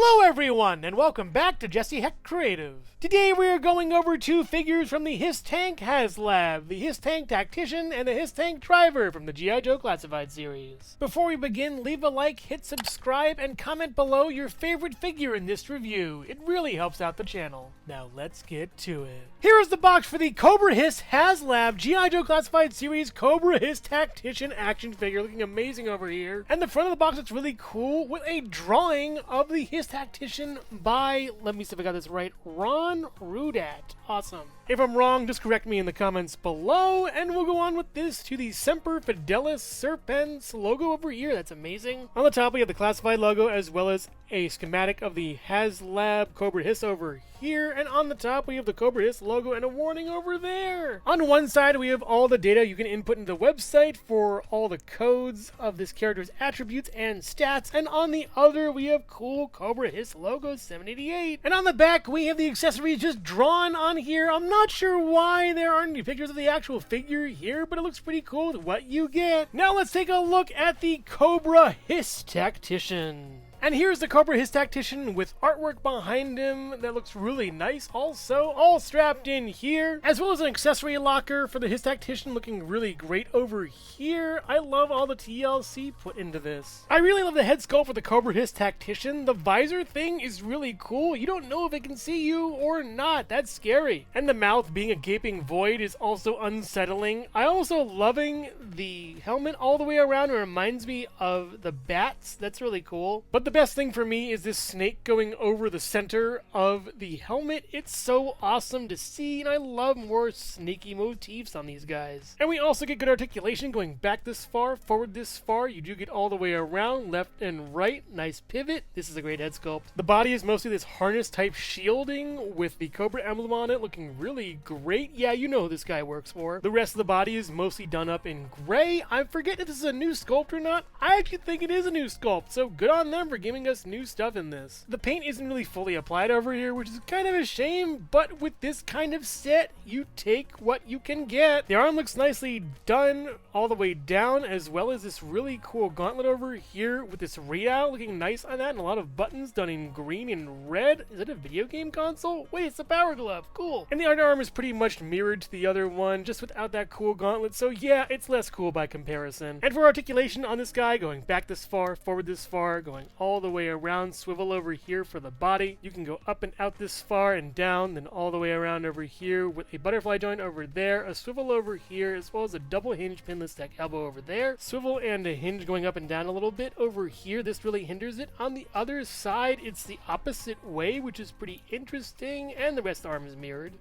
Hello everyone, and welcome back to Jesse Hecht Creative. Today we are going over two figures from the HISS Tank Haslab, the HISS Tank Tactician and the HISS Tank Driver from the G.I. Joe Classified series. Before we begin, leave a like, hit subscribe, and comment below your favorite figure in this review. It really helps out the channel. Now let's get to it. Here is the box for the Cobra HISS Haslab G.I. Joe Classified series Cobra HISS Tactician action figure, looking amazing over here. And the front of the box looks really cool with a drawing of the HISS Tactician by, let me see if I got this right, Ron Rudat. Awesome. If I'm wrong, just correct me in the comments below, and we'll go on with this to the Semper Fidelis Serpens logo over here. That's amazing. On the top, we have the classified logo as well as a schematic of the Haslab Cobra HISS over here, and on the top we have the Cobra HISS logo and a warning over there. On one side we have all the data you can input into the website for all the codes of this character's attributes and stats, and on the other we have cool Cobra HISS logo 788. And on the back we have the accessories just drawn on here. I'm not sure why there aren't any pictures of the actual figure here, but it looks pretty cool with what you get. Now let's take a look at the Cobra HISS Tactician. And here's the Cobra HISS Tactician with artwork behind him that looks really nice also, all strapped in here, as well as an accessory locker for the HISS Tactician looking really great over here. I love all the TLC put into this. I really love the head sculpt for the Cobra HISS Tactician. The visor thing is really cool. You don't know if it can see you or not. That's scary. And the mouth being a gaping void is also unsettling. I also loving the helmet all the way around. It reminds me of the bats. That's really cool. But the best thing for me is this snake going over the center of the helmet. It's so awesome to see, and I love more snaky motifs on these guys. And we also get good articulation going back this far, forward this far. You do get all the way around, left and right. Nice pivot. This is a great head sculpt. The body is mostly this harness type shielding with the Cobra emblem on it, looking really great. Yeah, you know who this guy works for. The rest of the body is mostly done up in gray. I forget if this is a new sculpt or not. I actually think it is a new sculpt, so good on them for giving us new stuff in this. The paint isn't really fully applied over here, which is kind of a shame, but with this kind of set, you take what you can get. The arm looks nicely done all the way down, as well as this really cool gauntlet over here with this readout looking nice on that, and a lot of buttons done in green and red. Is it a video game console? Wait, it's a power glove. Cool. And the underarm is pretty much mirrored to the other one, just without that cool gauntlet, so yeah, it's less cool by comparison. And for articulation on this guy, going back this far, forward this far, going all the way around, swivel over here for the body. You can go up and out this far and down, then all the way around over here with a butterfly joint over there, a swivel over here, as well as a double hinge pinless tech elbow over there, swivel and a hinge going up and down a little bit over here. This really hinders it. On the other side, it's the opposite way, which is pretty interesting, and the rest of the arm is mirrored.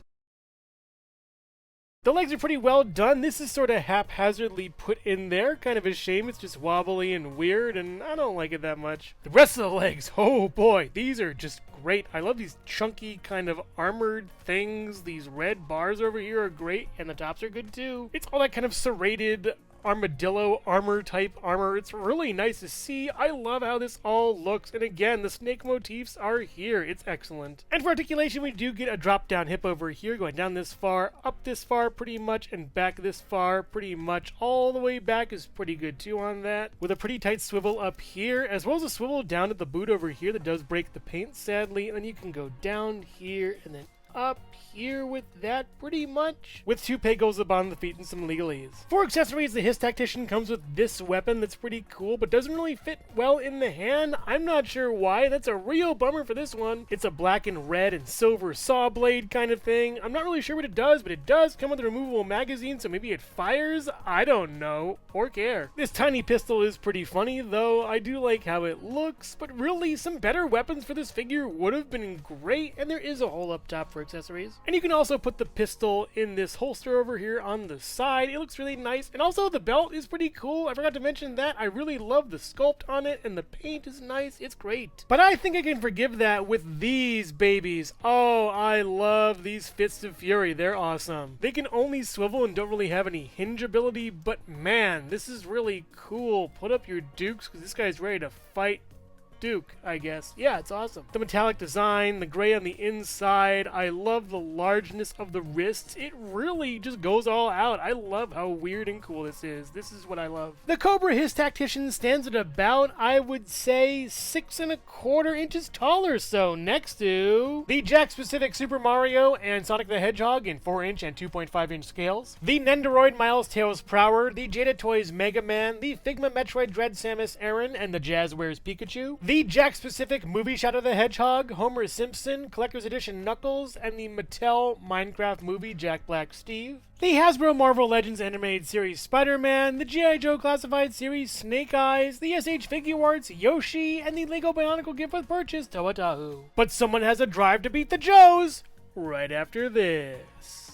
The legs are pretty well done. This is sort of haphazardly put in there. Kind of a shame. It's just wobbly and weird, and I don't like it that much. The rest of the legs, oh boy, these are just great. I love these chunky kind of armored things. These red bars over here are great, and the tops are good too. It's all that kind of serrated armadillo armor type armor. It's really nice to see. I love how this all looks, and again, the snake motifs are here. It's excellent. And for articulation, we do get a drop down hip over here, going down this far, up this far pretty much, and back this far pretty much. All the way back is pretty good too on that, with a pretty tight swivel up here, as well as a swivel down at the boot over here that does break the paint sadly, and then you can go down here and then up here with that pretty much, with two pegos up on the feet and some legalese. For accessories, the HISS Tactician comes with this weapon that's pretty cool, but doesn't really fit well in the hand. I'm not sure why. That's a real bummer for this one. It's a black and red and silver saw blade kind of thing. I'm not really sure what it does, but it does come with a removable magazine, so maybe it fires? I don't know, or care. This tiny pistol is pretty funny, though. I do like how it looks, but really, some better weapons for this figure would have been great, and there is a hole up top for accessories. And you can also put the pistol in this holster over here on the side. It looks really nice, and also the belt is pretty cool. I forgot to mention that. I really love the sculpt on it, and the paint is nice. It's great. But I think I can forgive that with these babies. Oh, I love these Fists of Fury. They're awesome. They can only swivel and don't really have any hinge ability, but man, this is really cool. Put up your dukes, because this guy's ready to fight Duke, I guess. Yeah, it's awesome. The metallic design, the gray on the inside. I love the largeness of the wrists. It really just goes all out. I love how weird and cool this is. This is what I love. The Cobra HISS Tactician stands at about, I would say, 6¼ inches taller. So next to the Jakks-Pacific Super Mario and Sonic the Hedgehog in 4-inch and 2.5-inch scales. The Nendoroid Miles Tails Prower, the Jada Toys Mega Man, the Figma Metroid Dread Samus Aran, and the Jazzwares Pikachu. The Jakks-Pacific Movie Shadow the Hedgehog, Homer Simpson, Collector's Edition Knuckles, and the Mattel Minecraft Movie Jack Black Steve. The Hasbro Marvel Legends Animated Series Spider-Man, the G.I. Joe Classified Series Snake Eyes, the SH Figuarts Yoshi, and the Lego Bionicle Gift with Purchase Toa-Tahu. But someone has a drive to beat the Joes right after this.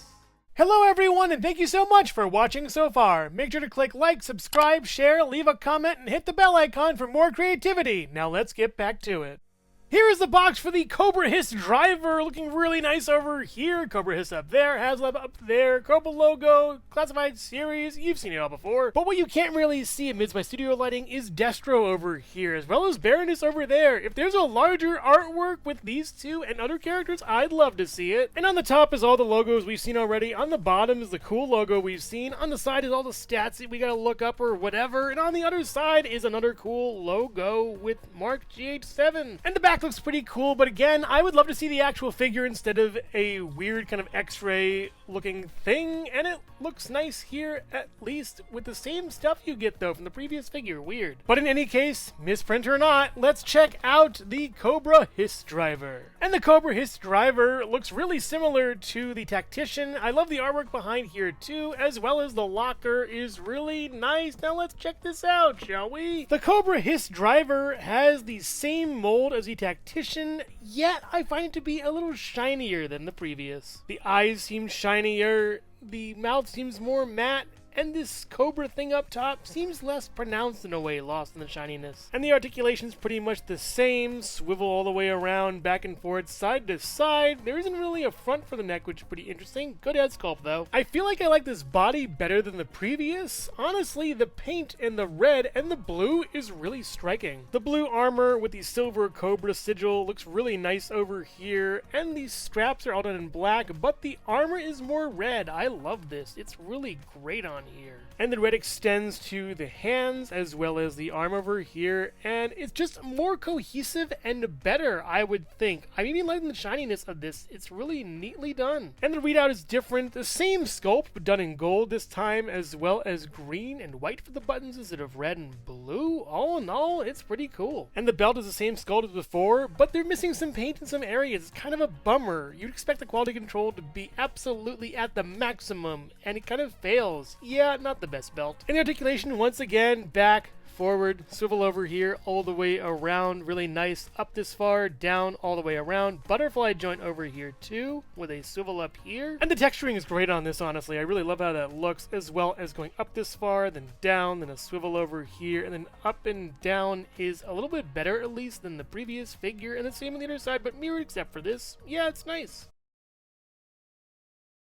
Hello everyone, and thank you so much for watching so far. Make sure to click like, subscribe, share, leave a comment, and hit the bell icon for more creativity. Now let's get back to it. Here is the box for the Cobra HISS driver, looking really nice over here. Cobra HISS up there, Haslab up there, Cobra logo, classified series, you've seen it all before. But what you can't really see amidst my studio lighting is Destro over here, as well as Baroness over there. If there's a larger artwork with these two and other characters, I'd love to see it. And on the top is all the logos we've seen already. On the bottom is the cool logo we've seen. On the side is all the stats that we gotta look up or whatever. And on the other side is another cool logo with Mark GH7. And the back looks pretty cool, but again, I would love to see the actual figure instead of a weird kind of x-ray looking thing, and it looks nice here, at least with the same stuff you get though from the previous figure. Weird. But in any case, misprint or not, let's check out the Cobra HISS driver. And the Cobra HISS driver looks really similar to the Tactician. I love the artwork behind here too, as well as the locker is really nice. Now let's check this out, shall we? The Cobra HISS driver has the same mold as the Tactician, yet I find it to be a little shinier than the previous. The eyes seem shinier, the mouth seems more matte, and this Cobra thing up top seems less pronounced in a way, lost in the shininess. And the articulation's pretty much the same, swivel all the way around, back and forth, side to side. There isn't really a front for the neck, which is pretty interesting. Good head sculpt though. I feel like I like this body better than the previous. Honestly, the paint and the red and the blue is really striking. The blue armor with the silver Cobra sigil looks really nice over here, and these straps are all done in black, but the armor is more red. I love this. It's really great on here. And the red extends to the hands as well as the arm over here, and it's just more cohesive and better, I would think. I'm even liking the shininess of this. It's really neatly done. And the readout is different. The same sculpt, but done in gold this time, as well as green and white for the buttons instead of red and blue. All in all, it's pretty cool. And the belt is the same sculpt as before, but they're missing some paint in some areas. It's kind of a bummer. You'd expect the quality control to be absolutely at the maximum, and it kind of fails. Yeah, not the best belt. And the articulation, once again, back, forward, swivel over here, all the way around, really nice, up this far, down, all the way around, butterfly joint over here too, with a swivel up here. And the texturing is great on this, honestly. I really love how that looks, as well as going up this far, then down, then a swivel over here, and then up and down is a little bit better, at least, than the previous figure, and the same on the other side, but mirrored except for this. Yeah, it's nice.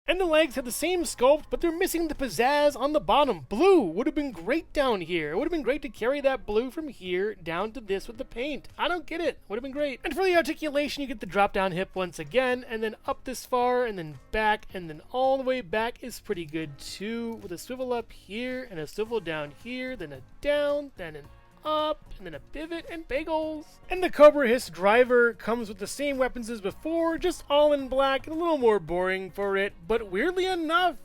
And the legs have the same sculpt, but they're missing the pizzazz on the bottom. Blue would have been great down here. It would have been great to carry that blue from here down to this with the paint. I don't get it. Would have been great. And for the articulation, you get the drop down hip once again, and then up this far, and then back, and then all the way back is pretty good too, with a swivel up here, and a swivel down here, then a down, then an up, and then a pivot, and bagels. And the Cobra HISS driver comes with the same weapons as before, just all in black and a little more boring for it, but weirdly enough,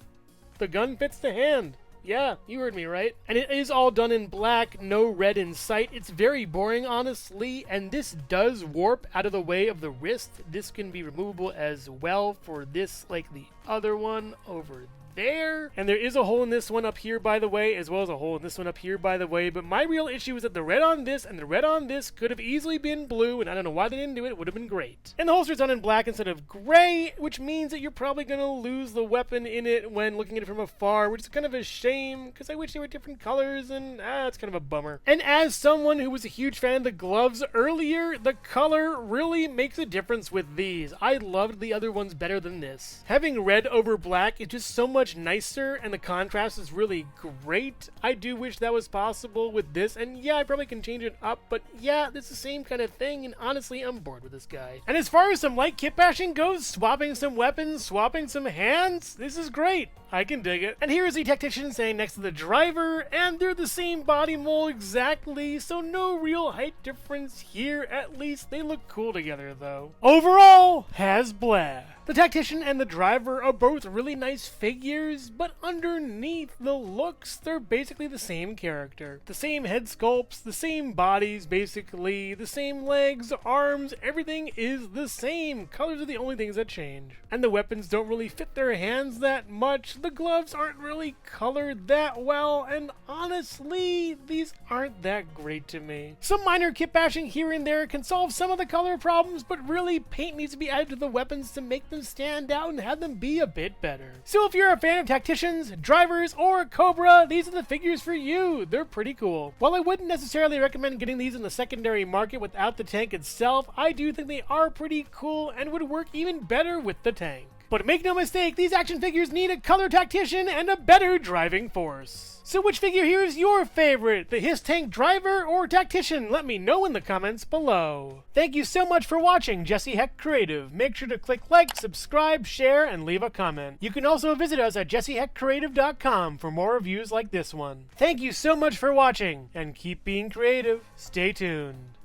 the gun fits the hand. Yeah, you heard me right. And it is all done in black, no red in sight. It's very boring, honestly, and this does warp out of the way of the wrist. This can be removable as well for this, like the other one over there. And there is a hole in this one up here, by the way, as well as a hole in this one up here, by the way. But my real issue is that the red on this and the red on this could have easily been blue, and I don't know why they didn't do it. It would have been great. And the holster's done in black instead of gray, which means that you're probably going to lose the weapon in it when looking at it from afar, which is kind of a shame, because I wish they were different colors, and it's kind of a bummer. And as someone who was a huge fan of the gloves earlier, the color really makes a difference with these. I loved the other ones better than this. Having red over black is just so much much nicer and the contrast is really great. I do wish that was possible with this, and yeah, I probably can change it up, but yeah, it's the same kind of thing, and honestly, I'm bored with this guy. And as far as some light kit bashing goes, swapping some weapons, swapping some hands, this is great. I can dig it. And here is the Tactician standing next to the driver, and they're the same body mold exactly, so no real height difference here. At least they look cool together though. Overall, Haslab. The Tactician and the driver are both really nice figures, but underneath the looks, they're basically the same character. The same head sculpts, the same bodies basically, the same legs, arms, everything is the same. Colors are the only things that change. And the weapons don't really fit their hands that much, the gloves aren't really colored that well, and honestly, these aren't that great to me. Some minor kit bashing here and there can solve some of the color problems, but really paint needs to be added to the weapons to make them stand out and have them be a bit better. So if you're a fan of Tacticians, drivers, or Cobra, these are the figures for you. They're pretty cool. While I wouldn't necessarily recommend getting these in the secondary market without the tank itself, I do think they are pretty cool and would work even better with the tank. But make no mistake, these action figures need a color Tactician and a better driving force. So which figure here is your favorite? The HISS tank driver or Tactician? Let me know in the comments below. Thank you so much for watching Jesse Hecht Creative. Make sure to click like, subscribe, share, and leave a comment. You can also visit us at jessehechtcreative.com for more reviews like this one. Thank you so much for watching, and keep being creative. Stay tuned.